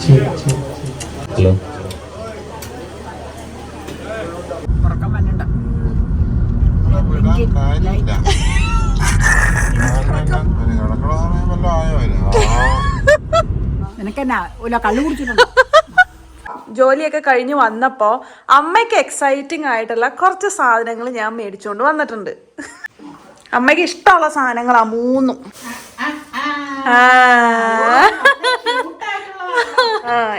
Hello ജോലിയൊക്കെ കഴിഞ്ഞ് വന്നപ്പോൾ അമ്മയ്ക്ക് എക്സൈറ്റിംഗ് ആയിട്ടുള്ള കുറച്ച് സാധനങ്ങൾ ഞാൻ മേടിച്ചുകൊണ്ട് വന്നിട്ടുണ്ട്. അമ്മയ്ക്ക് ഇഷ്ടമുള്ള സാധനങ്ങളാ മൂന്നും.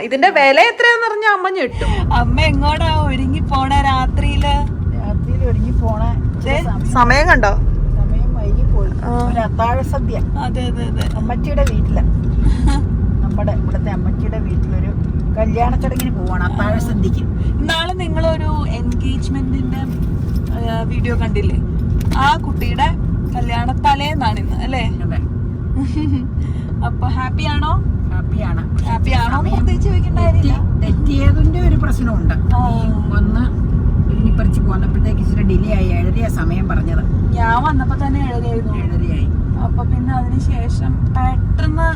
ഇതിന്റെ വില എത്രയാന്ന് പറഞ്ഞ അമ്മ ഞെട്ടും. അമ്മ എങ്ങോട്ടാ ഒരുങ്ങി പോണ? രാത്രിയില് ഒരുങ്ങി പോണ സമയം കണ്ടോ? സമയം വൈകി പോയി. ഒരു അത്താഴ സദ്യ. അതെ അതെ അതെ. അമ്മച്ചിയുടെ വീട്ടില്, നമ്മുടെ ഇവിടുത്തെ അമ്മച്ചിയുടെ വീട്ടിലൊരു കല്യാണ ചടങ്ങിന് പോവാണ്, അത്താഴ സദ്യക്ക്. ഇന്നാള് നിങ്ങളൊരു എൻഗേജ്മെന്റിന്റെ വീഡിയോ കണ്ടില്ലേ? ആ കുട്ടിയുടെ കല്യാണ തലേന്നാണ് ഇന്ന് അല്ലേ? അപ്പൊ ഹാപ്പിയാണോ? ഹാപ്പിയാണോ പ്രത്യേകിച്ച് ചോദിക്കണ്ടായിരുന്നില്ല. തെറ്റിയതിന്റെ ഒരു പ്രശ്നമുണ്ട്. ഒന്ന് ഇനിപ്പറിച്ച് പോന്നപ്പോഴത്തേക്ക് ഇച്ചിരി ഡിലേ ആയി. 7:30 സമയം പറഞ്ഞത്. ഞാൻ വന്നപ്പോ തന്നെ 7:30 അപ്പൊ പിന്നെ അതിനുശേഷം പെട്ടെന്ന്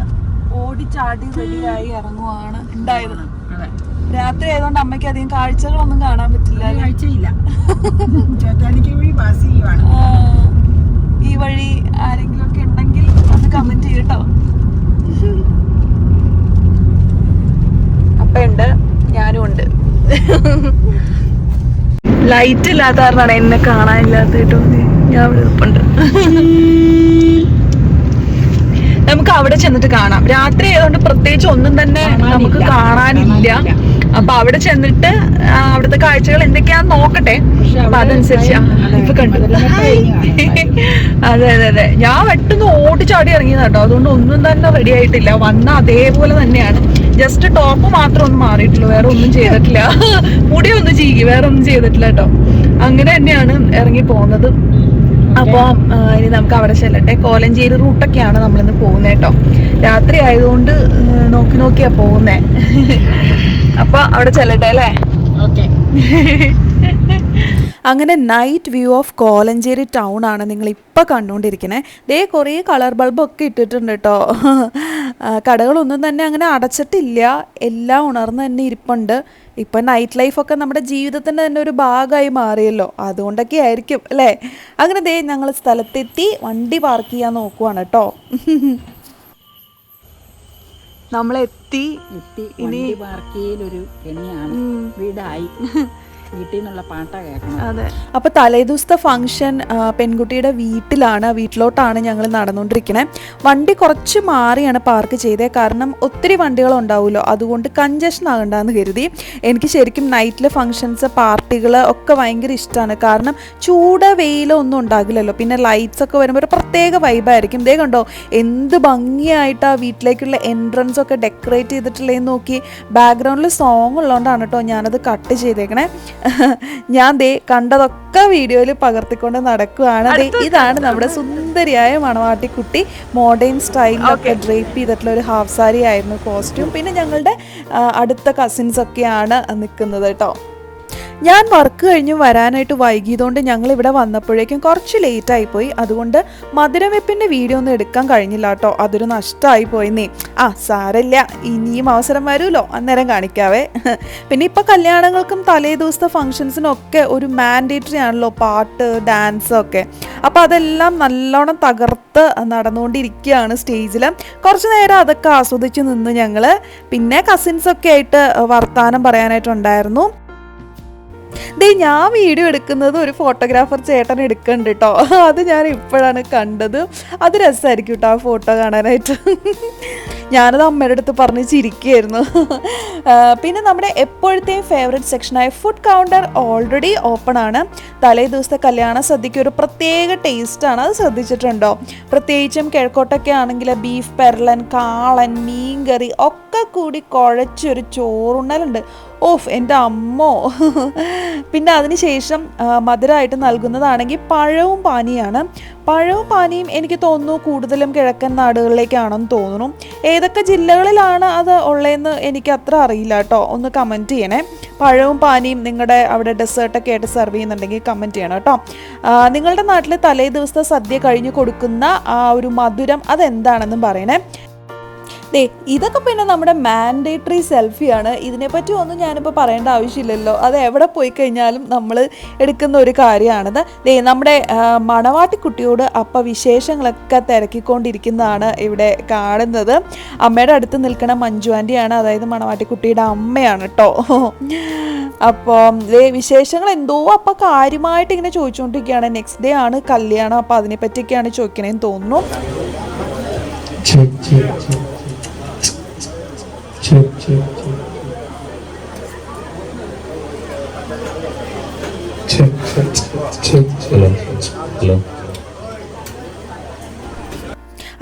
ഓടിച്ചാടി റെഡിയായി ഇറങ്ങുവാണ് ഉണ്ടായത്. രാത്രി ആയതുകൊണ്ട് അമ്മയ്ക്ക് അധികം കാഴ്ചകളൊന്നും കാണാൻ പറ്റില്ല. കാഴ്ചയില്ല. ഈ വഴി ആരെങ്കിലും ഒക്കെ ഉണ്ടെങ്കിൽ അത് കമന്റ് ചെയ്യട്ടോ. അപ്പയുണ്ട്, ഞാനും ഉണ്ട്. ലൈറ്റ് ഇല്ലാത്ത കാരണമാണ് എന്നെ കാണാനില്ലാത്തട്ടോ. ഞാൻ ഇവിടെ ഇരിപ്പുണ്ട്. നമുക്ക് അവിടെ ചെന്നിട്ട് കാണാം. രാത്രി ആയതുകൊണ്ട് പ്രത്യേകിച്ച് ഒന്നും തന്നെ നമുക്ക് കാണാനില്ല. അപ്പൊ അവിടെ ചെന്നിട്ട് അവിടുത്തെ കാഴ്ചകൾ എന്തൊക്കെയാന്ന് നോക്കട്ടെ. അപ്പൊ അതനുസരിച്ച് ഇപ്പൊ കണ്ടു. അതെ അതെ അതെ. ഞാൻ പെട്ടെന്ന് ഓടിച്ചാടി ഇറങ്ങിയത് കേട്ടോ. അതുകൊണ്ട് ഒന്നും തന്നെ റെഡി ആയിട്ടില്ല. വന്ന അതേപോലെ തന്നെയാണ്. ജസ്റ്റ് ടോപ്പ് മാത്രം ഒന്നും മാറിയിട്ടുള്ളൂ, വേറെ ഒന്നും ചെയ്തിട്ടില്ല. മുടി ഒന്ന് ചീകി, വേറെ ഒന്നും ചെയ്തിട്ടില്ല കേട്ടോ. അങ്ങനെ തന്നെയാണ് ഇറങ്ങി പോകുന്നത്. അപ്പോൾ ഇനി നമുക്ക് അവിടെ ചെല്ലട്ടെ. കോലഞ്ചേരി റൂട്ടൊക്കെയാണ് നമ്മളിന്ന് പോകുന്നത് കേട്ടോ. രാത്രി ആയതുകൊണ്ട് നോക്കിയാ പോകുന്നേ. അപ്പൊ അവിടെ ചെല്ലട്ടെ അല്ലേ? ഓക്കെ. അങ്ങനെ night view of Kolenchery town ആണ് നിങ്ങൾ ഇപ്പം കണ്ടുകൊണ്ടിരിക്കുന്നത്. ദേ കുറേ കളർ ബൾബൊക്കെ ഇട്ടിട്ടുണ്ട് കേട്ടോ. കടകളൊന്നും തന്നെ അങ്ങനെ അടച്ചിട്ടില്ല, എല്ലാം ഉണർന്ന് തന്നെ ഇരിപ്പുണ്ട്. ഇപ്പം നൈറ്റ് ലൈഫൊക്കെ നമ്മുടെ ജീവിതത്തിൻ്റെ തന്നെ ഒരു ഭാഗമായി മാറിയല്ലോ, അതുകൊണ്ടൊക്കെ ആയിരിക്കും അല്ലേ. അങ്ങനെ ദേ ഞങ്ങൾ സ്ഥലത്തെത്തി, വണ്ടി പാർക്ക് ചെയ്യാൻ നോക്കുവാണ് കേട്ടോ. നമ്മളെത്തി. ഇനി പാർക്കിയിലൊരു കെണിയാണ്, വീടായി. വീട്ടിൽ നിന്നുള്ള പാട്ട കേൾക്കണം. അതെ. അപ്പോൾ തലേദിവസത്തെ ഫംഗ്ഷൻ പെൺകുട്ടിയുടെ വീട്ടിലോട്ടാണ് ഞങ്ങൾ നടന്നുകൊണ്ടിരിക്കുന്നത്. വണ്ടി കുറച്ച് മാറിയാണ് പാർക്ക് ചെയ്തത്, കാരണം ഒത്തിരി വണ്ടികളുണ്ടാവുമല്ലോ, അതുകൊണ്ട് കൺജഷൻ ആകണ്ടെന്ന് കരുതി. എനിക്ക് ശരിക്കും നൈറ്റിലെ ഫംഗ്ഷൻസ്, പാർട്ടികൾ ഒക്കെ ഭയങ്കര ഇഷ്ടമാണ്. കാരണം ചൂട് വെയിലോ ഒന്നും ഉണ്ടാകില്ലല്ലോ. പിന്നെ ലൈറ്റ്സ് ഒക്കെ വരുമ്പോൾ ഒരു പ്രത്യേക വൈബായിരിക്കും. ഇതേ കണ്ടോ എന്ത് ഭംഗിയായിട്ട് ആ വീട്ടിലേക്കുള്ള എൻട്രൻസ് ഒക്കെ ഡെക്കറേറ്റ് ചെയ്തിട്ടുള്ളതെന്ന് നോക്കി. ബാക്ക്ഗ്രൗണ്ടിൽ സോങ് ഉള്ളതുകൊണ്ടാണ് കേട്ടോ ഞാനത് കട്ട് ചെയ്തേക്കണേ. ഞാൻ ദേ കണ്ടതൊക്കെ വീഡിയോയിൽ പകർത്തിക്കൊണ്ട് നടക്കുകയാണ്. ഇതാണ് നമ്മുടെ സുന്ദരിയായ മണവാട്ടിക്കുട്ടി. മോഡേൺ സ്റ്റൈലിലൊക്കെ ഡ്രേപ്പ് ചെയ്തിട്ടുള്ള ഒരു ഹാഫ് സാരി ആയിരുന്നു കോസ്റ്റ്യൂം. പിന്നെ ഞങ്ങളുടെ അടുത്ത കസിൻസ് ഒക്കെയാണ് നിൽക്കുന്നത് കേട്ടോ. ഞാൻ വർക്ക് കഴിഞ്ഞ് വരാനായിട്ട് വൈകിയതുകൊണ്ട് ഞങ്ങൾ ഇവിടെ വന്നപ്പോഴേക്കും കുറച്ച് ലേറ്റായിപ്പോയി. അതുകൊണ്ട് മധുരം വെപ്പിൻ്റെ വീഡിയോ ഒന്നും എടുക്കാൻ കഴിഞ്ഞില്ല കേട്ടോ. അതൊരു നഷ്ടമായി പോയിന്നേ. സാരമില്ല, ഇനിയും അവസരം വരുമല്ലോ, അന്നേരം കാണിക്കാവേ. പിന്നെ ഇപ്പോൾ കല്യാണങ്ങൾക്കും തലേ ദിവസത്തെ ഫംഗ്ഷൻസിനും ഒക്കെ ഒരു മാൻഡേറ്ററി ആണല്ലോ പാട്ട്, ഡാൻസ് ഒക്കെ. അപ്പോൾ അതെല്ലാം നല്ലോണം തകർത്ത് നടന്നുകൊണ്ടിരിക്കുകയാണ് സ്റ്റേജിൽ. കുറച്ച് നേരം അതൊക്കെ ആസ്വദിച്ച് നിന്ന് ഞങ്ങൾ. പിന്നെ കസിൻസൊക്കെ ആയിട്ട് വർത്താനം പറയാനായിട്ടുണ്ടായിരുന്നു. ഞാൻ വീഡിയോ എടുക്കുന്നത് ഒരു ഫോട്ടോഗ്രാഫർ ചേട്ടൻ എടുക്കുന്നുണ്ട് കേട്ടോ. അത് ഞാൻ ഇപ്പോഴാണ് കണ്ടത്. അത് രസമായിരിക്കും കേട്ടോ ആ ഫോട്ടോ കാണാനായിട്ട്. ഞാനത് അമ്മയുടെ അടുത്ത് പറഞ്ഞ് ചിരിക്കുകയായിരുന്നു. പിന്നെ നമ്മുടെ എപ്പോഴത്തെയും ഫേവറേറ്റ് സെക്ഷനായ ഫുഡ് കൗണ്ടർ ഓൾറെഡി ഓപ്പൺ ആണ്. തലേ ദിവസത്തെ കല്യാണ സദ്യക്ക് ഒരു പ്രത്യേക ടേസ്റ്റാണ്, അത് ശ്രദ്ധിച്ചിട്ടുണ്ടോ? പ്രത്യേകിച്ചും കിഴക്കോട്ടൊക്കെ ആണെങ്കിൽ ബീഫ് പെരളൻ, കാളൻ, മീൻകറി ഒക്കെ കൂടി കുഴച്ചൊരു ചോറുണ്ണലുണ്ട്. ഓഫ് എൻ്റെ അമ്മോ. പിന്നെ അതിനുശേഷം മധുരമായിട്ട് നൽകുന്നതാണെങ്കിൽ പഴവും പാനിയാണ്. പഴവും പാനിയും എനിക്ക് തോന്നുന്നു കൂടുതലും കിഴക്കൻ നാടുകളിലേക്കാണെന്ന് തോന്നുന്നു. ഏതൊക്കെ ജില്ലകളിലാണ് അത് ഉള്ളതെന്ന് എനിക്ക് അത്ര അറിയില്ല കേട്ടോ. ഒന്ന് കമൻറ്റ് ചെയ്യണേ. പഴവും പാനിയും നിങ്ങളുടെ അവിടെ ഡെസേർട്ടൊക്കെ ആയിട്ട് സെർവ് ചെയ്യുന്നുണ്ടെങ്കിൽ കമൻറ്റ് ചെയ്യണം കേട്ടോ. നിങ്ങളുടെ നാട്ടിൽ തലേ ദിവസത്തെ സദ്യ കഴിഞ്ഞ് കൊടുക്കുന്ന ആ ഒരു മധുരം അതെന്താണെന്നും പറയണേ. ദേ ഇതൊക്കെ പിന്നെ നമ്മുടെ മാൻഡേറ്ററി സെൽഫിയാണ്. ഇതിനെപ്പറ്റി ഒന്നും ഞാനിപ്പോൾ പറയേണ്ട ആവശ്യമില്ലല്ലോ, അത് എവിടെ പോയി കഴിഞ്ഞാലും നമ്മൾ എടുക്കുന്ന ഒരു കാര്യമാണത്. ദേ നമ്മുടെ മണവാട്ടിക്കുട്ടിയോട് അപ്പം വിശേഷങ്ങളൊക്കെ തിരക്കിക്കൊണ്ടിരിക്കുന്നതാണ് ഇവിടെ കാണുന്നത്. അമ്മയുടെ അടുത്ത് നിൽക്കുന്ന മഞ്ജു ആൻറ്റിയാണ്, അതായത് മണവാട്ടിക്കുട്ടിയുടെ അമ്മയാണ് കേട്ടോ. അപ്പം വിശേഷങ്ങൾ എന്തോ അപ്പം കാര്യമായിട്ട് ഇങ്ങനെ ചോദിച്ചുകൊണ്ടിരിക്കുകയാണ്. നെക്സ്റ്റ് ഡേ ആണ് കല്യാണം, അപ്പം അതിനെപ്പറ്റിയൊക്കെയാണ് ചോദിക്കണേന്ന് തോന്നുന്നു.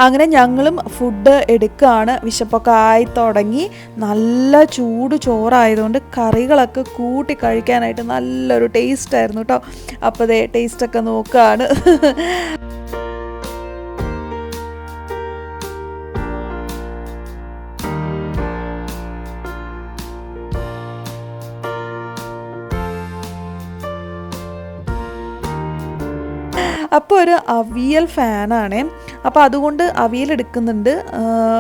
അങ്ങനെ ഞങ്ങളും ഫുഡ് എടുക്കുകയാണ്. വിശപ്പൊക്കെ ആയി തുടങ്ങി. നല്ല ചൂട് ചോറായതുകൊണ്ട് കറികളൊക്കെ കൂട്ടി കഴിക്കാനായിട്ട് നല്ലൊരു ടേസ്റ്റ് ആയിരുന്നു കേട്ടോ. അപ്പോൾ ദേ ടേസ്റ്റൊക്കെ നോക്കുകയാണ്. അപ്പോൾ ഒരു അവിയൽ ഫാനാണ്, അപ്പോൾ അതുകൊണ്ട് അവിയൽ എടുക്കുന്നുണ്ട്.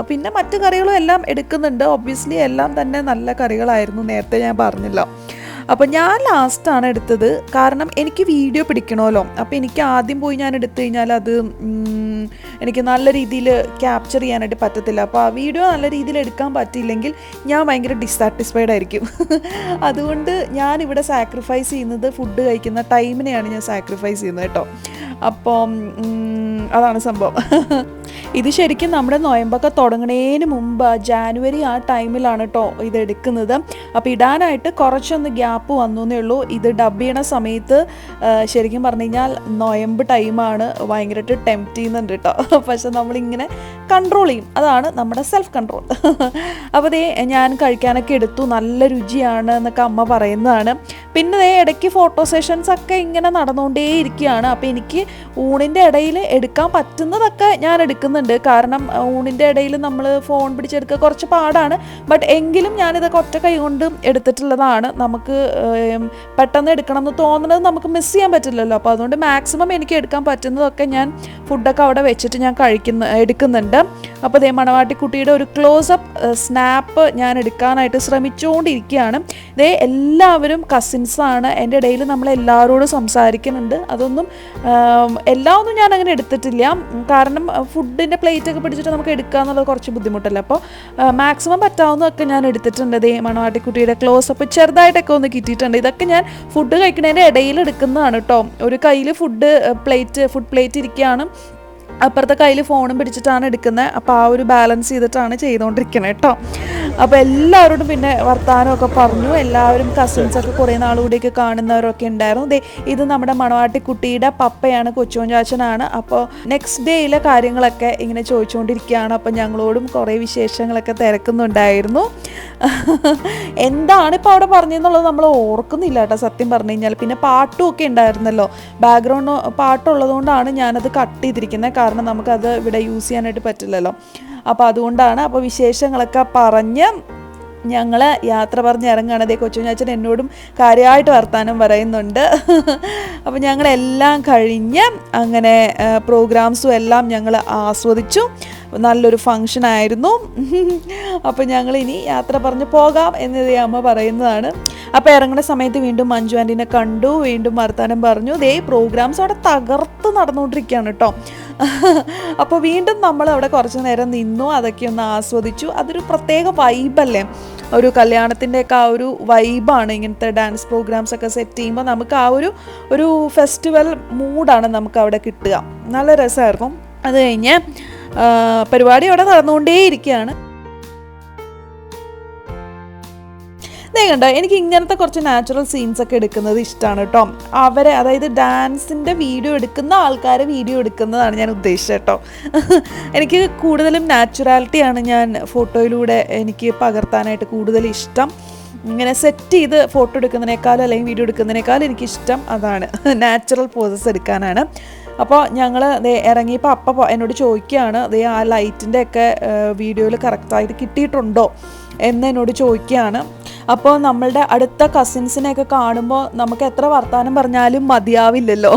പിന്നെ മറ്റു കറികളും എല്ലാം എടുക്കുന്നുണ്ട്. ഒബ്വിയസ്ലി എല്ലാം തന്നെ നല്ല കറികളായിരുന്നു, നേരത്തെ ഞാൻ പറഞ്ഞല്ലോ. അപ്പോൾ ഞാൻ ലാസ്റ്റാണ് എടുത്തത്, കാരണം എനിക്ക് വീഡിയോ പിടിക്കണമല്ലോ. അപ്പോൾ എനിക്ക് ആദ്യം പോയി ഞാൻ എടുത്തു കഴിഞ്ഞാൽ അത് എനിക്ക് നല്ല രീതിയിൽ ക്യാപ്ചർ ചെയ്യാനായിട്ട് പറ്റത്തില്ല. അപ്പോൾ ആ വീഡിയോ നല്ല രീതിയിൽ എടുക്കാൻ പറ്റിയില്ലെങ്കിൽ ഞാൻ ഭയങ്കര ഡിസാറ്റിസ്ഫൈഡ് ആയിരിക്കും. അതുകൊണ്ട് ഞാനിവിടെ സാക്രിഫൈസ് ചെയ്യുന്നത് ഫുഡ് കഴിക്കുന്ന ടൈമിനെയാണ് ഞാൻ സാക്രിഫൈസ് ചെയ്യുന്നത് കേട്ടോ. അപ്പം അതാണ് സംഭവം. ഇത് ശരിക്കും നമ്മുടെ നൊയമ്പൊക്കെ തുടങ്ങുന്നതിന് മുമ്പ് ജാനുവരി ആ ടൈമിലാണ് കേട്ടോ ഇത് എടുക്കുന്നത്. അപ്പോൾ ഇടാനായിട്ട് കുറച്ചൊന്ന് ഗ്യാപ്പ് വന്നു എന്നേ ഉള്ളൂ. ഇത് ഡബ് ചെയ്യണ സമയത്ത് ശരിക്കും പറഞ്ഞു കഴിഞ്ഞാൽ നൊയമ്പ് ടൈമാണ്, ഭയങ്കരമായിട്ട് ടെംപ്റ്റ് ചെയ്യുന്നുണ്ട് കേട്ടോ. പക്ഷെ നമ്മളിങ്ങനെ കൺട്രോൾ ചെയ്യും, അതാണ് നമ്മുടെ സെൽഫ് കൺട്രോൾ. അപ്പോൾ ദേ ഞാൻ കഴിക്കാനൊക്കെ എടുത്തു, നല്ല രുചിയാണ് എന്നൊക്കെ അമ്മ പറയുന്നതാണ്. പിന്നെ ദേ ഇടയ്ക്ക് ഫോട്ടോ സെഷൻസ് ഒക്കെ ഇങ്ങനെ നടന്നുകൊണ്ടേയിരിക്കുകയാണ്. അപ്പോൾ എനിക്ക് ഊണിൻ്റെ ഇടയിൽ എടുക്കാൻ പറ്റുന്നതൊക്കെ ഞാൻ എടുക്കുന്നുണ്ട്, കാരണം ഊണിൻ്റെ ഇടയിൽ നമ്മൾ ഫോൺ പിടിച്ചെടുക്കുക കുറച്ച് പാടാണ്. ബട്ട് എങ്കിലും ഞാനിതൊക്കെ ഒറ്റ കൈ കൊണ്ട് എടുത്തിട്ടുള്ളതാണ്. നമുക്ക് പെട്ടെന്ന് എടുക്കണം എന്ന് തോന്നുന്നത് നമുക്ക് മിസ് ചെയ്യാൻ പറ്റില്ലല്ലോ. അപ്പോൾ അതുകൊണ്ട് മാക്സിമം എനിക്ക് എടുക്കാൻ പറ്റുന്നതൊക്കെ ഞാൻ ഫുഡൊക്കെ അവിടെ വെച്ചിട്ട് ഞാൻ എടുക്കുന്നുണ്ട്. അപ്പോൾ ദേ മണവാട്ടിക്കുട്ടിയുടെ ഒരു ക്ലോസപ്പ് സ്നാപ്പ് ഞാൻ എടുക്കാനായിട്ട് ശ്രമിച്ചുകൊണ്ടിരിക്കുകയാണ്. ദേ എല്ലാവരും കസിൻസാണ്, എൻ്റെ ഇടയിൽ നമ്മളെല്ലാവരോടും സംസാരിക്കുന്നുണ്ട്. അതൊന്നും എല്ലാം ഒന്നും ഞാൻ അങ്ങനെ എടുത്തിട്ടില്ല, കാരണം ഫുഡിൻ്റെ പ്ലേറ്റൊക്കെ പിടിച്ചിട്ട് നമുക്ക് എടുക്കുക എന്നുള്ളത് കുറച്ച് ബുദ്ധിമുട്ടല്ല. അപ്പോൾ മാക്സിമം പറ്റാവുന്നതൊക്കെ ഞാൻ എടുത്തിട്ടുണ്ട്. ദേ മണവാട്ടിക്കുട്ടിയുടെ ക്ലോസപ്പ് ചെറുതായിട്ടൊക്കെ ഒന്ന് കിട്ടിയിട്ടുണ്ട്. ഇതൊക്കെ ഞാൻ ഫുഡ് കഴിക്കുന്നതിൻ്റെ ഇടയിൽ എടുക്കുന്നതാണ് കേട്ടോ. ഒരു കയ്യിൽ ഫുഡ് പ്ലേറ്റ് ഇരിക്കുകയാണ്, അപ്പുറത്തെ കയ്യിൽ ഫോണും പിടിച്ചിട്ടാണ് എടുക്കുന്നത്. അപ്പോൾ ആ ഒരു ബാലൻസ് ചെയ്തിട്ടാണ് ചെയ്തുകൊണ്ടിരിക്കുന്നത് കേട്ടോ. അപ്പോൾ എല്ലാവരോടും പിന്നെ വർത്തമാനമൊക്കെ പറഞ്ഞു. എല്ലാവരും കസിൻസൊക്കെ കുറേ നാളുകൂടിയൊക്കെ കാണുന്നവരൊക്കെ ഉണ്ടായിരുന്നു. ഇത് നമ്മുടെ മണവാട്ടിക്കുട്ടിയുടെ പപ്പയാണ്, കൊച്ചുമോൻ ചാച്ചനാണ്. അപ്പോൾ നെക്സ്റ്റ് ഡേയിലെ കാര്യങ്ങളൊക്കെ ഇങ്ങനെ ചോദിച്ചുകൊണ്ടിരിക്കുകയാണ്. അപ്പോൾ ഞങ്ങളോടും കുറേ വിശേഷങ്ങളൊക്കെ തിരക്കുന്നുണ്ടായിരുന്നു. എന്താണ് ഇപ്പോൾ അവിടെ പറഞ്ഞതെന്നുള്ളത് നമ്മൾ ഓർക്കുന്നില്ല കേട്ടോ സത്യം പറഞ്ഞു കഴിഞ്ഞാൽ. പിന്നെ പാട്ടും ഒക്കെ ഉണ്ടായിരുന്നല്ലോ, ബാക്ക്ഗ്രൗണ്ട് പാട്ടുള്ളതുകൊണ്ടാണ് ഞാനത് കട്ട് ചെയ്തിരിക്കുന്നത്, കാരണം നമുക്കത് ഇവിടെ യൂസ് ചെയ്യാനായിട്ട് പറ്റില്ലല്ലോ. അപ്പോൾ അതുകൊണ്ടാണ്. അപ്പോൾ വിശേഷങ്ങളൊക്കെ പറഞ്ഞ് ഞങ്ങൾ യാത്ര പറഞ്ഞ് ഇറങ്ങുകയാണ്. അതേ കൊച്ചുഞ്ഞാച്ചൻ എന്നോടും കാര്യമായിട്ട് വർത്താനം പറയുന്നുണ്ട്. അപ്പോൾ ഞങ്ങളെല്ലാം കഴിഞ്ഞ് അങ്ങനെ പ്രോഗ്രാംസും എല്ലാം ഞങ്ങൾ ആസ്വദിച്ചു. നല്ലൊരു ഫങ്ഷനായിരുന്നു. അപ്പോൾ ഞങ്ങളിനി യാത്ര പറഞ്ഞ് പോകാം എന്നത് അമ്മ പറയുന്നതാണ്. അപ്പോൾ ഇറങ്ങുന്ന സമയത്ത് വീണ്ടും മഞ്ജു ആൻറ്റീനെ കണ്ടു, വീണ്ടും വർത്താനം പറഞ്ഞു. ദേ പ്രോഗ്രാംസ് അവിടെ തകർത്ത് നടന്നുകൊണ്ടിരിക്കുകയാണ് കേട്ടോ. അപ്പോൾ വീണ്ടും നമ്മൾ അവിടെ കുറച്ച് നേരം നിന്നു, അതൊക്കെ ഒന്ന് ആസ്വദിച്ചു. അതൊരു പ്രത്യേക വൈബല്ലേ, ഒരു കല്യാണത്തിൻ്റെയൊക്കെ ആ ഒരു വൈബാണ് ഇങ്ങനത്തെ ഡാൻസ് പ്രോഗ്രാംസ് ഒക്കെ സെറ്റ് ചെയ്യുമ്പോൾ. നമുക്ക് ആ ഒരു ഫെസ്റ്റിവൽ മൂഡാണ് നമുക്ക് അവിടെ കിട്ടുക. നല്ല രസമായിരുന്നു. അത് കഴിഞ്ഞ് പരിപാടി അവിടെ നടന്നുകൊണ്ടേയിരിക്കുകയാണ്. കണ്ടോ, എനിക്ക് ഇങ്ങനത്തെ കുറച്ച് നാച്ചുറൽ സീൻസ് ഒക്കെ എടുക്കുന്നത് ഇഷ്ടമാണ് കേട്ടോ. അവരെ, അതായത് ഡാൻസിൻ്റെ വീഡിയോ എടുക്കുന്ന ആൾക്കാരെ വീഡിയോ എടുക്കുന്നതാണ് ഞാൻ ഉദ്ദേശിച്ചത് കേട്ടോ. എനിക്ക് കൂടുതലും നാച്ചുറാലിറ്റിയാണ് ഞാൻ ഫോട്ടോയിലൂടെ എനിക്ക് പകർത്താനായിട്ട് കൂടുതൽ ഇഷ്ടം. ഇങ്ങനെ സെറ്റ് ചെയ്ത് ഫോട്ടോ എടുക്കുന്നതിനേക്കാൾ അല്ലെങ്കിൽ വീഡിയോ എടുക്കുന്നതിനേക്കാൾ എനിക്കിഷ്ടം അതാണ്, നാച്ചുറൽ പോസസ് എടുക്കാനാണ്. അപ്പോൾ ഞങ്ങൾ ഇറങ്ങിയപ്പോൾ അപ്പം എന്നോട് ചോദിക്കുകയാണ്, ആ ലൈറ്റിൻ്റെ ഒക്കെ വീഡിയോയിൽ കറക്റ്റായിട്ട് കിട്ടിയിട്ടുണ്ടോ എന്ന് എന്നോട് ചോദിക്കുകയാണ്. അപ്പോൾ നമ്മളുടെ അടുത്ത കസിൻസിനെയൊക്കെ കാണുമ്പോൾ നമുക്ക് എത്ര വർത്തമാനം പറഞ്ഞാലും മതിയാവില്ലല്ലോ.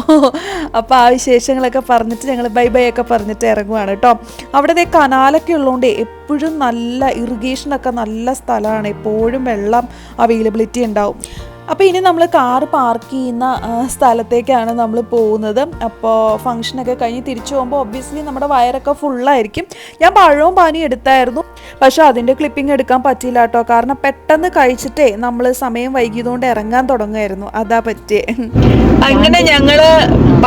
അപ്പോൾ ആ വിശേഷങ്ങളൊക്കെ പറഞ്ഞിട്ട് ഞങ്ങൾ ബൈ ബൈ ഒക്കെ പറഞ്ഞിട്ട് ഇറങ്ങുവാണ് കേട്ടോ. അവിടെ കനാലൊക്കെ ഉള്ളതുകൊണ്ട് എപ്പോഴും നല്ല ഇറിഗേഷനൊക്കെ നല്ല സ്ഥലമാണ്, എപ്പോഴും വെള്ളം അവൈലബിലിറ്റി ഉണ്ടാവും. അപ്പോൾ ഇനി നമ്മൾ കാറ് പാർക്ക് ചെയ്യുന്ന സ്ഥലത്തേക്കാണ് നമ്മൾ പോകുന്നത്. അപ്പോൾ ഫംഗ്ഷനൊക്കെ കഴിഞ്ഞ് തിരിച്ചു പോകുമ്പോൾ ഒബ്വിയസ്ലി നമ്മുടെ വയറൊക്കെ ഫുള്ളായിരിക്കും. ഞാൻ പഴവും പാനിയും എടുത്തായിരുന്നു, പക്ഷെ അതിൻ്റെ ക്ലിപ്പിംഗ് എടുക്കാൻ പറ്റിയില്ല കേട്ടോ. കാരണം പെട്ടെന്ന് കഴിച്ചിട്ടേ നമ്മൾ സമയം വൈകിയതുകൊണ്ട് ഇറങ്ങാൻ തുടങ്ങുമായിരുന്നു, അതാ പറ്റിയേ. അങ്ങനെ ഞങ്ങള്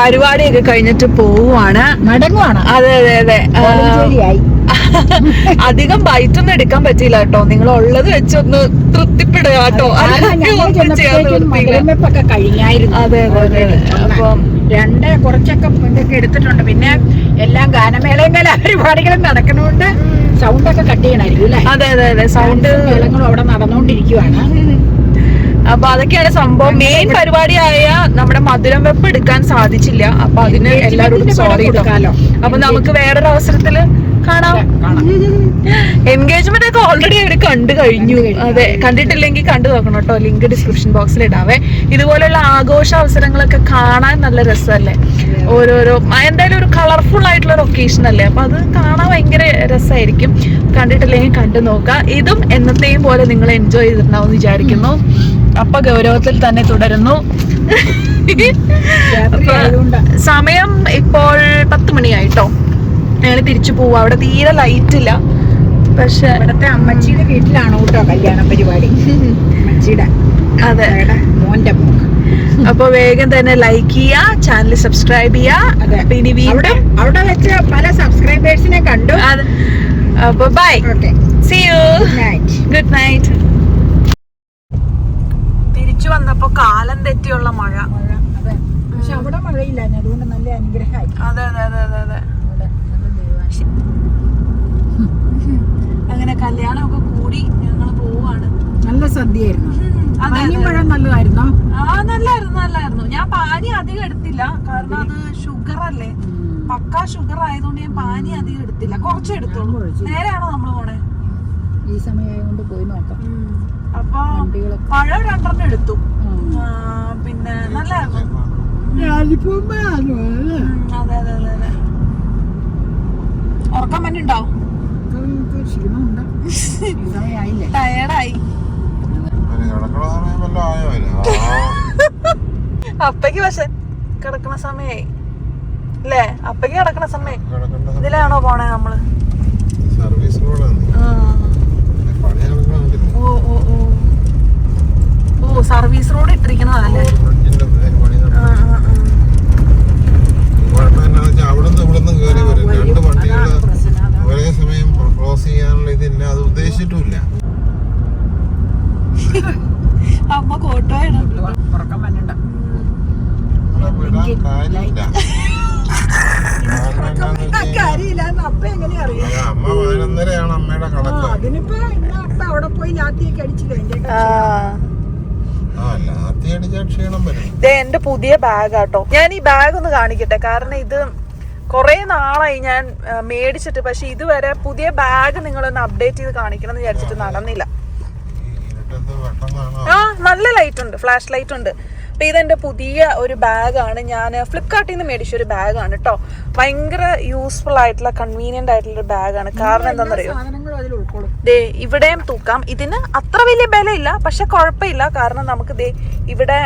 പരിപാടിയൊക്കെ കഴിഞ്ഞിട്ട് പോവുകയാണ്, മടങ്ങുവാണ്. അതെ അതെ അതെ. അധികം ബൈറ്റൊന്നും എടുക്കാൻ പറ്റിയില്ല കേട്ടോ. നിങ്ങൾ ഉള്ളത് വെച്ചൊന്ന് തൃപ്തിപ്പെടുക കേട്ടോ. കഴിഞ്ഞായിരുന്നു. അതെ അതെ അതെ. അപ്പം കുറച്ചൊക്കെ ഇതൊക്കെ എടുത്തിട്ടുണ്ട്. പിന്നെ എല്ലാം ഗാനമേളയും കലാപരിപാടികളും നടക്കണോണ്ട് സൗണ്ടൊക്കെ കട്ട് ചെയ്യണമായിരിക്കും അല്ലേ? അതെ അതെ അതെ. സൗണ്ട് മേളങ്ങളും അവിടെ നടന്നുകൊണ്ടിരിക്കുവാണ്. അപ്പൊ അതൊക്കെയാണ് സംഭവം. മെയിൻ പരിപാടിയായ നമ്മുടെ മധുരം വെപ്പ് എടുക്കാൻ സാധിച്ചില്ല. അപ്പൊ അതിന് എല്ലാവരോടും സോറി. അപ്പൊ നമുക്ക് വേറൊരു അവസരത്തില് കാണാം. എൻഗേജ്മെന്റ് ഒക്കെ ഓൾറെഡി അവര് കണ്ടു കഴിഞ്ഞു. അതെ, കണ്ടിട്ടില്ലെങ്കിൽ കണ്ടു നോക്കണം കേട്ടോ. ലിങ്ക് ഡിസ്ക്രിപ്ഷൻ ബോക്സിൽ ഇടാവേ. ഇതുപോലെയുള്ള ആഘോഷ അവസരങ്ങളൊക്കെ കാണാൻ നല്ല രസമല്ലേ? ഓരോരോ എന്തായാലും ഒരു കളർഫുൾ ആയിട്ടുള്ള ഒരു ഒക്കേഷൻ അല്ലേ? അപ്പൊ അത് കാണാൻ ഭയങ്കര രസമായിരിക്കും. കണ്ടിട്ടില്ലെങ്കിൽ കണ്ടു നോക്കുക. ഇതും എന്നത്തെയും പോലെ നിങ്ങൾ എൻജോയ് ചെയ്തിട്ടുണ്ടാവും വിചാരിക്കുന്നു. അപ്പൊ ഗൗരവത്തിൽ തന്നെ തുടരുന്നു. സമയം ഇപ്പോൾ 10 മണിയായിട്ടോ. ഞങ്ങൾ തിരിച്ചു പോവാ. അവിടെ തീരെ ലൈറ്റ് ഇല്ല. പക്ഷെ ഇവിടത്തെ അമ്മച്ചിയുടെ വീട്ടിലാണ് കേട്ടോ കല്യാണ പരിപാടി. അമ്മച്ചിയുടെ അതെ മോന്റെ മോക്ക്. അപ്പൊ വേഗം തന്നെ ലൈക്ക് ചെയ്യാ, ചാനൽ സബ്സ്ക്രൈബ് ചെയ്യാ. ഇനി വീണ്ടും അവിടെ വെച്ച് പല സബ്സ്ക്രൈബേഴ്സിനെ കണ്ടു. അപ്പൊ bye, see you, good night. തിരിച്ചു വന്നപ്പോ കാലം തെറ്റിയുള്ള മഴ. അതെ, പക്ഷെ അവിടെ മഴയില്ല, അതുകൊണ്ട് നല്ല അനുഗ്രഹമായി. അതെ അതെ അതെ അതെ അതെ. അങ്ങനെ കല്യാണമൊക്കെ കൂടി ഞങ്ങൾ പോവാണ്. നല്ല സദ്യയായിരുന്നു. പഴം നല്ലതായിരുന്നോ? നല്ലായിരുന്നു. ഞാൻ പാനി അധികം എടുത്തില്ല, കാരണം അത് ഷുഗർ അല്ലേ, പക്കാ ഷുഗർ ആയതുകൊണ്ട് ഞാൻ പാനി അധികം എടുത്തില്ല, കുറച്ച് എടുത്തോളൂ. നേരെയാണോ നമ്മള് പോണേ? ഈ സമയമായതുകൊണ്ട് പോയി നോക്കാം. അപ്പൊ പഴം 2 എടുത്തു. പിന്നെ നല്ലായിരുന്നു. അതെ അതെ അതെ അതെ. ഉറക്കം പറ്റുണ്ടോ? ടയർഡായി. അപ്പയ്ക്ക് പക്ഷെ കിടക്കണ സമയായി അല്ലേ? അപ്പയ്ക്ക് കിടക്കണ സമയം. ഇതിലാണോ പോണേ നമ്മള്? ഓ സർവീസ് റോഡ് ഇട്ടിരിക്കുന്നതല്ലേ? അവിടുന്ന് ഇവിടുന്ന് കയറി വരും. 2 വണ്ടികൾ ഒരേ സമയം ക്രോസ് ചെയ്യാനുള്ള ഇതില്ല, അത് ഉദ്ദേശിച്ചിട്ടുമില്ല. അമ്മ കോട്ടോയാണ്. ഉറക്കം വന്നിട്ടുണ്ട്. അമ്മ 11:30 അമ്മയുടെ കണക്ക്. അതിനിപ്പോ അവിടെ പോയി ലാത്തിയൊക്കെ അടിച്ചില്ല. എന്റെ പുതിയ ബാഗ് ആട്ടോ. ഞാൻ ഈ ബാഗ് ഒന്ന് കാണിക്കട്ടെ, കാരണം ഇത് കുറെ നാളായി ഞാൻ മേടിച്ചിട്ട്. പക്ഷെ ഇതുവരെ പുതിയ ബാഗ് നിങ്ങളൊന്ന് അപ്ഡേറ്റ് ചെയ്ത് കാണിക്കണം എന്ന് വിചാരിച്ചിട്ട് നടന്നില്ല. നല്ല ലൈറ്റ് ഉണ്ട്, ഫ്ലാഷ് ലൈറ്റ് ഉണ്ട്. അപ്പൊ ഇതെന്റെ പുതിയ ഒരു ബാഗാണ്. ഞാൻ ഫ്ലിപ്കാർട്ടിൽ നിന്ന് മേടിച്ച ഒരു ബാഗാണ് കേട്ടോ. ഭയങ്കര യൂസ്ഫുൾ ആയിട്ടുള്ള കൺവീനിയന്റ് ആയിട്ടുള്ള ഒരു ബാഗാണ്. കാരണം എന്താണെന്നറിയോ, ദേ ഇവിടെയും തൂക്കാം. ഇതിന് അത്ര വലിയ ബലമില്ല, പക്ഷെ കുഴപ്പമില്ല. കാരണം നമുക്ക് ദേ ഇവിടെ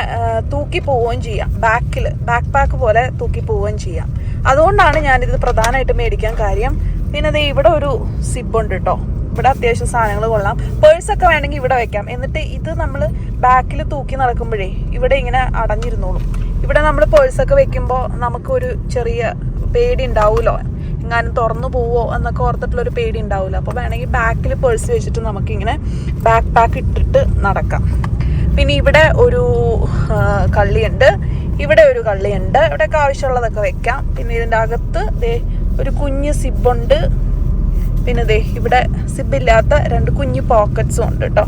തൂക്കി പോവുകയും ചെയ്യാം. ബാക്ക് പാക്ക് പോലെ തൂക്കി പോവുകയും ചെയ്യാം. അതുകൊണ്ടാണ് ഞാനിത് പ്രധാനമായിട്ട് മേടിക്കാൻ കാര്യം. പിന്നെ ദേ ഇവിടെ ഒരു സിബ് ഉണ്ട് കേട്ടോ. ഇവിടെ അത്യാവശ്യം സാധനങ്ങൾ കൊള്ളാം. പേഴ്സൊക്കെ വേണമെങ്കിൽ ഇവിടെ വെക്കാം. എന്നിട്ട് ഇത് നമ്മൾ ബാക്കിൽ തൂക്കി നടക്കുമ്പോഴേ ഇവിടെ ഇങ്ങനെ അടഞ്ഞിരുന്നോളും. ഇവിടെ നമ്മൾ പേഴ്സൊക്കെ വെക്കുമ്പോൾ നമുക്കൊരു ചെറിയ പേടി ഉണ്ടാവുമല്ലോ, എങ്ങാനും തുറന്നു പോവോ എന്നൊക്കെ ഓർത്തിട്ടുള്ളൊരു പേടി ഉണ്ടാവില്ല. അപ്പോൾ വേണമെങ്കിൽ ബാക്കിൽ പേഴ്സ് വെച്ചിട്ട് നമുക്കിങ്ങനെ ബാക്ക് പാക്ക് ഇട്ടിട്ട് നടക്കാം. പിന്നെ ഇവിടെ ഒരു കള്ളിയുണ്ട്, ഇവിടെ ഒരു കള്ളിയുണ്ട്. ഇവിടെയൊക്കെ ആവശ്യമുള്ളതൊക്കെ വെക്കാം. പിന്നെ ഇതിൻ്റെ അകത്ത് ദേ ഒരു കുഞ്ഞ് സിബുണ്ട്. പിന്നെ ദേ ഇവിടെ സിബില്ലാത്ത 2 കുഞ്ഞു പോക്കറ്റ്സും ഉണ്ട് കേട്ടോ.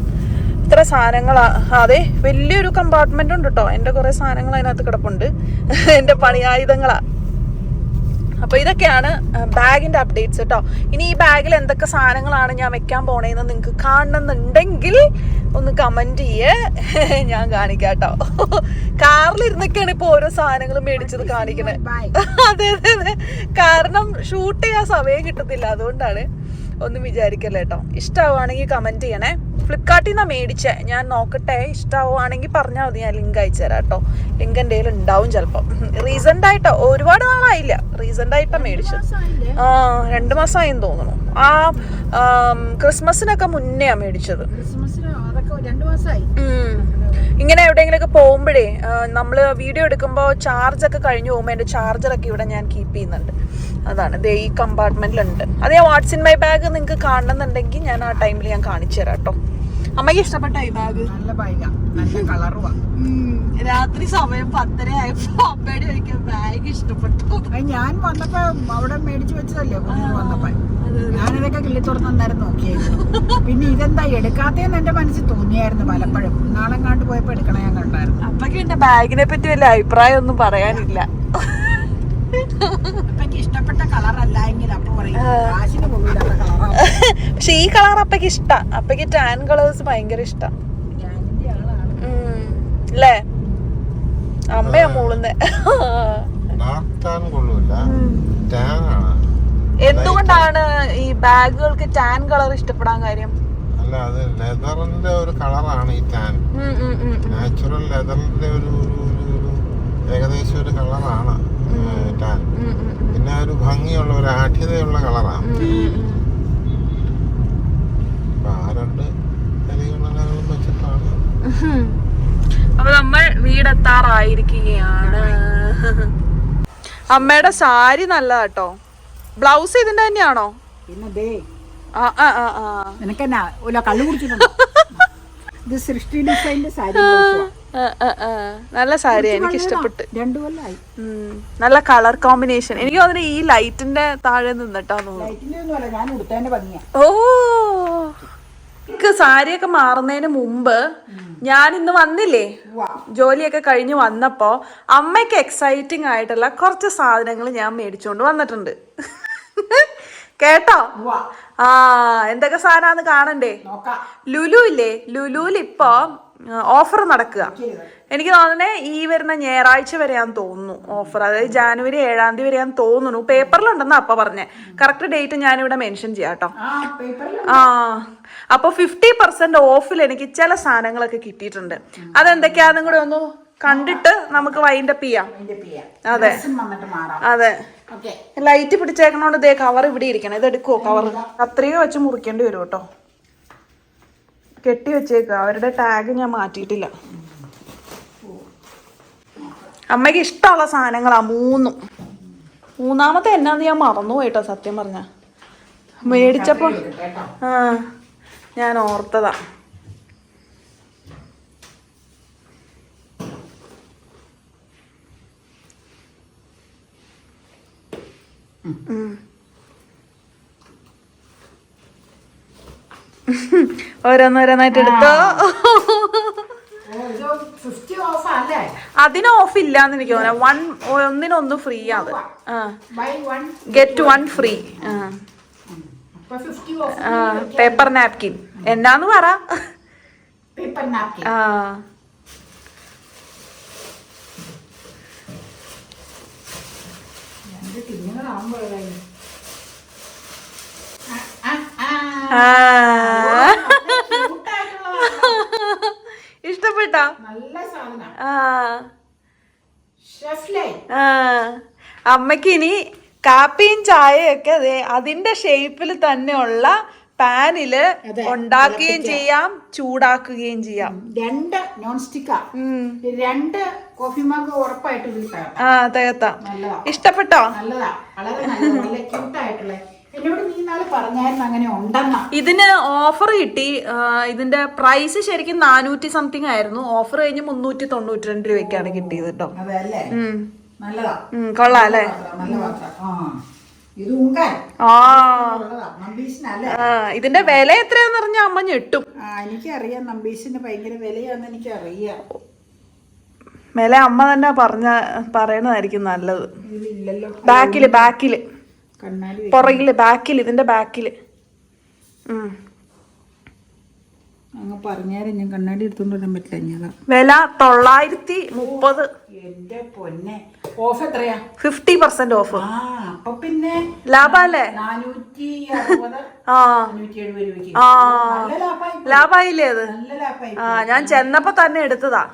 ഇത്ര സാധനങ്ങളാ. അതെ, വലിയൊരു കമ്പാർട്ട്മെന്റ് ഉണ്ട് കേട്ടോ. എൻ്റെ കുറേ സാധനങ്ങൾ അതിനകത്ത് കിടപ്പുണ്ട്. എൻ്റെ പണിയായുധങ്ങളാ. അപ്പൊ ഇതൊക്കെയാണ് ബാഗിന്റെ അപ്ഡേറ്റ്സ് കേട്ടോ. ഇനി ഈ ബാഗിൽ എന്തൊക്കെ സാധനങ്ങളാണ് ഞാൻ വെക്കാൻ പോണേന്ന് നിങ്ങൾക്ക് കാണണമെന്നുണ്ടെങ്കിൽ ഒന്ന് കമന്റ് ചെയ്യേ. ഞാൻ കാണിക്കാട്ടോ. കാറിലിരുന്നൊക്കെയാണ് ഇപ്പൊ ഓരോ സാധനങ്ങളും മേടിച്ചത് കാണിക്കണേ. അതെ അതെ അതെ, കാരണം ഷൂട്ട് ചെയ്യാൻ സമയം കിട്ടത്തില്ല, അതുകൊണ്ടാണ്. ഒന്നും വിചാരിക്കല്ലേ കേട്ടോ. ഇഷ്ടമാവുകയാണെങ്കിൽ കമന്റ് ചെയ്യണേ. ഫ്ലിപ്കാർട്ടിൽ നിന്നാണ് മേടിച്ചേ, ഞാൻ നോക്കട്ടെ. ഇഷ്ടമാവുകയാണെങ്കിൽ പറഞ്ഞാൽ മതി, ഞാൻ ലിങ്ക് അയച്ചു തരാം കേട്ടോ. ലിങ്ക് എൻ്റെ കയ്യിൽ ഉണ്ടാവും ചിലപ്പോൾ. റീസെന്റ് ആയിട്ടോ, ഒരുപാട് നാളായില്ല, റീസെന്റ് ആയിട്ടാണ് മേടിച്ചത്. 2 മാസമായെന്ന് തോന്നുന്നു. ക്രിസ്മസിനൊക്കെ മുന്നെയാണ് മേടിച്ചത്. ഇങ്ങനെ എവിടെയെങ്കിലൊക്കെ പോകുമ്പോഴേ നമ്മള് വീഡിയോ എടുക്കുമ്പോൾ ചാർജൊക്കെ കഴിഞ്ഞു പോകുമ്പോൾ എൻ്റെ ചാർജറൊക്കെ ഇവിടെ ഞാൻ കീപ്പ് ചെയ്യുന്നുണ്ട്. അതാണ് ദേ ഈ കമ്പാർട്ട്മെന്റിലുണ്ട്. അത് ഞാൻ വാട്സ് ഇൻ മൈ ബാഗ് നിങ്ങൾക്ക് കാണണമെന്നുണ്ടെങ്കിൽ ഞാൻ ആ ടൈമിൽ ഞാൻ കാണിച്ചു തരാം കേട്ടോ. അമ്മയ്ക്ക് ഇഷ്ടപ്പെട്ട ഈ ബാഗ്? നല്ല ബാഗാ, നല്ല കളറുവാ. രാത്രി സമയം 10:30 ആയപ്പോ അമ്മയുടെ ചോദിക്കാൻ ബാഗ് ഇഷ്ടപ്പെട്ടു. ഞാൻ വന്നപ്പോ അവിടെ മേടിച്ചു വെച്ചതല്ലേ വന്നപ്പോ, ഞാനിതൊക്കെ കിള്ളി തുറന്നേരം നോക്കിയായിരുന്നു. പിന്നെ ഇതെന്താ എടുക്കാത്തേന്ന് എന്റെ മനസ്സിൽ തോന്നിയായിരുന്നു പലപ്പോഴും. നാളെ കണ്ടു പോയപ്പോ എടുക്കണ ഞാൻ കണ്ടായിരുന്നു. അപ്പൊക്ക് എന്റെ ബാഗിനെ പറ്റി വലിയ അഭിപ്രായം ഒന്നും പറയാനില്ല. ഇഷ്ടപ്പെട്ട കളറല്ല എങ്കിൽ അപ്പൊ പക്ഷെ ഈ കളർ അപ്പക്ക് ഇഷ്ട. അപ്പക്ക് ടാൻ കളേഴ്സ് ഭയങ്കര ഇഷ്ട അല്ലേ? അമ്മയാ മൂളുന്നേ. എന്തുകൊണ്ടാണ് ഈ ബാഗുകൾക്ക് ടാൻ കളർ ഇഷ്ടപ്പെടാൻ കാര്യം? അല്ല, അത് ലെതറിന്റെ ഒരു കളറാണ് ഈ ടാൻ. നാച്ചുറൽ ലെതറിന്റെ ഒരു ഏകദേശം ഒരു കളറാണ് ടാൻ. പിന്നെ ഒരു ഭംഗിയുള്ള ഒരു ആഠ്യതയുള്ള കളറാണ്. അപ്പൊ ആ 2 കാര്യങ്ങളും വെച്ചിട്ടാണ്. അപ്പൊ നമ്മൾ വീടെത്താറായിരിക്കുകയാണ്. അമ്മയുടെ സാരി നല്ലതാട്ടോ. ബ്ലൗസ് ഇതിന്റെ തന്നെയാണോ? പിന്നെ നിനക്കെന്നാ കള്ളു കുടിച്ചിട്ടുണ്ടോ? ഇത് സൃഷ്ടി ഡിസൈനിന്റെ സാരി. നല്ല സാരി, എനിക്ക് ഇഷ്ടപ്പെട്ടു. 2 കൊല്ലമായി. നല്ല കളർ കോമ്പിനേഷൻ. എനിക്ക് തോന്നുന്നു ഈ ലൈറ്റിന്റെ താഴെ നിന്നിട്ടാന്ന് തോന്നുന്നു. ഓ, സാരിയൊക്കെ മാറുന്നതിന് മുമ്പ് ഞാൻ ഇന്ന് വന്നില്ലേ, ജോലിയൊക്കെ കഴിഞ്ഞ് വന്നപ്പോ അമ്മയ്ക്ക് എക്സൈറ്റിംഗ് ആയിട്ടുള്ള കുറച്ച് സാധനങ്ങൾ ഞാൻ മേടിച്ചോണ്ട് വന്നിട്ടുണ്ട്. കേട്ടോ? എന്തൊക്കെ സാധനമാന്ന് കാണണ്ടേ? ലുലു ഇല്ലേ, ലുലുവിൽ ഇപ്പൊ ഓഫർ നടക്കുക. എനിക്ക് തോന്നുന്നേ ഈ വരുന്ന ഞായറാഴ്ച വരെയാന്ന് തോന്നുന്നു ഓഫർ. അതായത് ജാനുവരി 7-ാം തീയതി വരെയാന്ന് തോന്നുന്നു. പേപ്പറിലുണ്ടെന്നാ അപ്പൊ പറഞ്ഞേ. കറക്റ്റ് ഡേറ്റ് ഞാനിവിടെ മെൻഷൻ ചെയ്യാം കേട്ടോ. അപ്പൊ 50% ഓഫിൽ എനിക്ക് ചില സാധനങ്ങളൊക്കെ കിട്ടിയിട്ടുണ്ട്. അതെന്തൊക്കെയാന്നും കൂടെ ഒന്ന് കണ്ടിട്ട് നമുക്ക് വൈൻഡപ്പ് ചെയ്യാം. അതെ അതെ, ലൈറ്റ് പിടിച്ചേക്കണോണ്ട് ഇതേ കവർ ഇവിടെ ഇരിക്കണം. ഇത് എടുക്കുവോ കവർ? കത്രിക വെച്ച് മുറിക്കേണ്ടി വരും കേട്ടോ. കെട്ടി വെച്ചേക്കുക. അവരുടെ ടാഗ് ഞാൻ മാറ്റിയിട്ടില്ല. അമ്മയ്ക്ക് ഇഷ്ടമുള്ള സാധനങ്ങളാ 3. മൂന്നാമത്തെ എന്നാന്ന് ഞാൻ മറന്നു പോയിട്ടോ സത്യം പറഞ്ഞ. മേടിച്ചപ്പോ ഞാൻ ഓർത്തതാ. ഓരോന്നോരോന്നായിട്ട് എടുത്തോ. അതിന് ഓഫ് ഇല്ലാന്ന് എനിക്ക് തോന്നുന്നു. ഒന്നിനൊന്ന് ഫ്രീ ആണ്. Get 1 free. പേപ്പർ നാപ്കിൻ എന്നാന്ന് പറ. ഇഷ്ടപ്പെട്ടോ? അമ്മക്ക് ഇനി കാപ്പിയും ചായയൊക്കെ അതിന്റെ ഷേപ്പിൽ തന്നെയുള്ള പാനില് ഉണ്ടാക്കുകയും ചെയ്യാം, ചൂടാക്കുകയും ചെയ്യാം. 2 നോൺ സ്റ്റിക്കാ, 2 കോഫി മഗ് ഉറപ്പായിട്ട് തകർത്താം. ഇഷ്ടപ്പെട്ടോ? നല്ലതാ, വളരെ നല്ല ക്യൂട്ടായിട്ടുള്ള. എന്നോട് നീ നാളെ പറഞ്ഞായിരുന്നു അങ്ങനെ ഉണ്ടെന്നാ. ഇതിന് ഓഫർ കിട്ടി. ഇതിന്റെ പ്രൈസ് ശരിക്കും 400 സംതിങ് ആയിരുന്നു. ഓഫർ കഴിഞ്ഞ് 392 രൂപയ്ക്കാണ് കിട്ടിയത് കേട്ടോ. കൊള്ളാം അല്ലേ? ഇതിന്റെ വില എത്രയാന്ന് പറഞ്ഞാൽ അമ്മ ഞെട്ടും. എനിക്കറിയാം, നമ്പീസിന് ഭയങ്കര വിലയാന്ന് എനിക്കറിയാം. വില അമ്മ തന്നെ പറയണതായിരിക്കും നല്ലത്. ബാക്കില് പുറകില് ബാക്കില്, ഇതിന്റെ ബാക്കില് അങ്ങ് പറഞ്ഞാലും ഞാൻ കണ്ണാടി എടുത്തോണ്ട് വരാൻ പറ്റില്ല ഞാൻ. വില 930. എന്റെ പൊന്നെ, ഓഫ് എത്രയാ? 50% ഓഫ്. ആ അപ്പൊ പിന്നെ ലാഭല്ലേ? 460 ആ 470 രൂപയ്ക്ക് ആ നല്ല ലാഭമായി. ലാഭായില്ലേ അത്? നല്ല ലാഭമായി. ആ ഞാൻ ചെന്നപ്പോ തന്നെ എടുത്തതാ.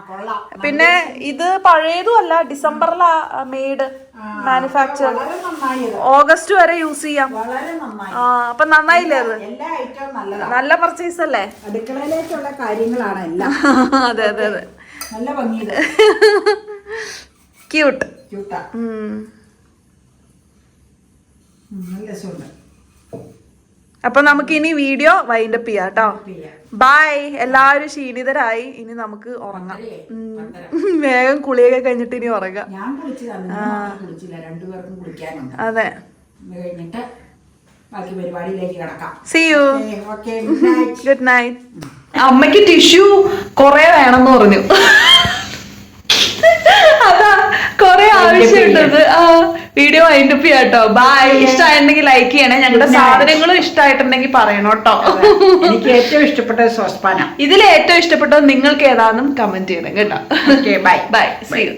കൊള്ളാം. പിന്നെ ഇത് പഴയതും അല്ല, ഡിസംബറിലാ മെയ്ഡ്, മാനുഫാക്ചർ. വളരെ നന്നായി ഇത്. ഓഗസ്റ്റ് വരെ യൂസ് ചെയ്യാം. വളരെ നന്നായി. ആ അപ്പൊ നന്നായില്ലേ അത്? എല്ലാ ഐറ്റവും നല്ലതാണ്. നല്ല പർച്ചേസ് അല്ലേ? അടുക്കളയിലേക്കുള്ള കാര്യങ്ങളാണ് എല്ലാം. അതെ അതെ അതെ. നല്ല ഭംഗിയത്. ക്യൂട്ട്. ക്യൂട്ടാ. നല്ല രസമുണ്ട്. അപ്പൊ നമുക്ക് ഇനി വീഡിയോ വൈൻഡപ്പ് ചെയ്യാം കേട്ടോ. ബൈ. എല്ലാവരും ക്ഷീണിതരായി, ഇനി നമുക്ക് ഉറങ്ങാം. വേഗം കുളിയൊക്കെ കഴിഞ്ഞിട്ട് ഇനി ഉറങ്ങാം. ഞാൻ കുളിച്ചില്ല, രണ്ടുപേർക്കും കുളിക്കാനുണ്ട്. അതെ, കഴിഞ്ഞിട്ട് ബാക്കി പരിപാടിയിലേക്ക് കിടക്കാം. See you. Okay, good night. അമ്മയ്ക്ക് ടിഷ്യൂ കൊറേ വേണമെന്ന് പറഞ്ഞു. അതാ കൊറേ ആവശ്യമുണ്ടത്. വീഡിയോ വൈൻഡപ്പ് ചെയ്യാം കേട്ടോ. ബൈ. ഇഷ്ടമായിട്ടുണ്ടെങ്കിൽ ലൈക്ക് ചെയ്യണേ. ഞങ്ങളുടെ സാധനങ്ങളും ഇഷ്ടമായിട്ടുണ്ടെങ്കിൽ പറയണം കേട്ടോ. എനിക്ക് ഏറ്റവും ഇഷ്ടപ്പെട്ട സോസ്പാന. ഇതിൽ ഏറ്റവും ഇഷ്ടപ്പെട്ടത് നിങ്ങൾക്ക് ഏതാണെന്നും കമന്റ് ചെയ്യണം കേട്ടോ. Okay, bye. Bye. See you.